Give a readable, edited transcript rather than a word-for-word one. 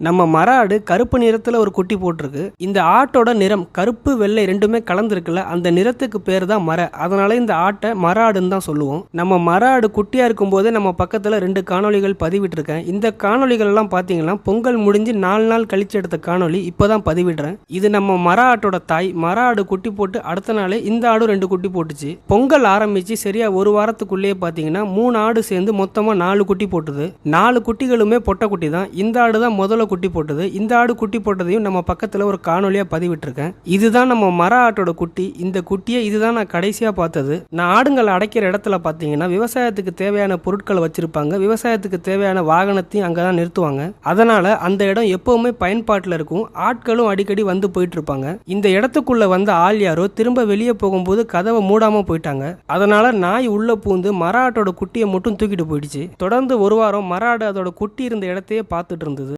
நம்ம மர ஆடு கருப்பு நிறத்துல ஒரு குட்டி போட்டிருக்கு. இந்த ஆட்டோட நிறம் கருப்பு வெள்ளை ரெண்டுமே கலந்துருக்குல்ல, அந்த நிறத்துக்கு பேர் தான் மர. அதனால இந்த ஆட்டை மர ஆடுன்னு தான் சொல்லுவோம். நம்ம மர ஆடு குட்டியா இருக்கும் போதே நம்ம பக்கத்துல 2 காணொளிகள் பதிவிட்டிருக்கேன். இந்த காணொளிகள் எல்லாம் பாத்தீங்கன்னா பொங்கல் முடிஞ்சு 4 நாள் கழிச்சு எடுத்த காணொளி இப்பதான் பதிவிடுறேன். இது நம்ம மர ஆட்டோட தாய். மர ஆடு குட்டி போட்டு அடுத்த நாளே இந்த ஆடு 2 குட்டி போட்டுச்சு. பொங்கல் ஆரம்பிச்சு சரியா ஒரு வாரத்துக்குள்ளேயே பாத்தீங்கன்னா 3 ஆடு சேர்ந்து மொத்தமா 4 குட்டி போட்டுது. 4 குட்டிகளுமே பொட்டை குட்டி தான். இந்த ஆடு தான் முதல்ல குட்டி போட்டது. இந்த ஆடு குட்டி போட்டதையும் நம்ம பக்கத்துல ஒரு காணொலியா பதிவிட்டிருக்கேன். இதுதான் நம்ம மர ஆட்டோட குட்டி. இந்த குட்டியை இதுதான் நான் கடைசியா பார்த்தது. நான் ஆடுங்களை அடைக்கிற இடத்துல பாத்தீங்கன்னா விவசாயத்துக்கு தேவையான பொருட்களை வச்சிருப்பாங்க. விவசாயத்துக்கு தேவையான வாகனத்தையும் அங்கதான் நிறுத்துவாங்க. அதனால அந்த இடம் எப்பவுமே பயன்பாட்டில் இருக்கும். ஆட்களும் அடிக்கடி வந்து போயிட்டு இருப்பாங்க. இந்த இடத்துக்குள்ள வந்த ஆள் யாரோ திரும்ப வெளியே போகும்போது கதவை மூடாம போயிட்டாங்க. அதனால நாய் உள்ள பூந்து மர ஆட்டோட குட்டியை மட்டும் தூக்கிட்டு போயிடுச்சு. தொடர்ந்து ஒரு வாரம் மர ஆடு அதோட குட்டி இருந்த இடத்தையே பார்த்துட்டு இருந்தது.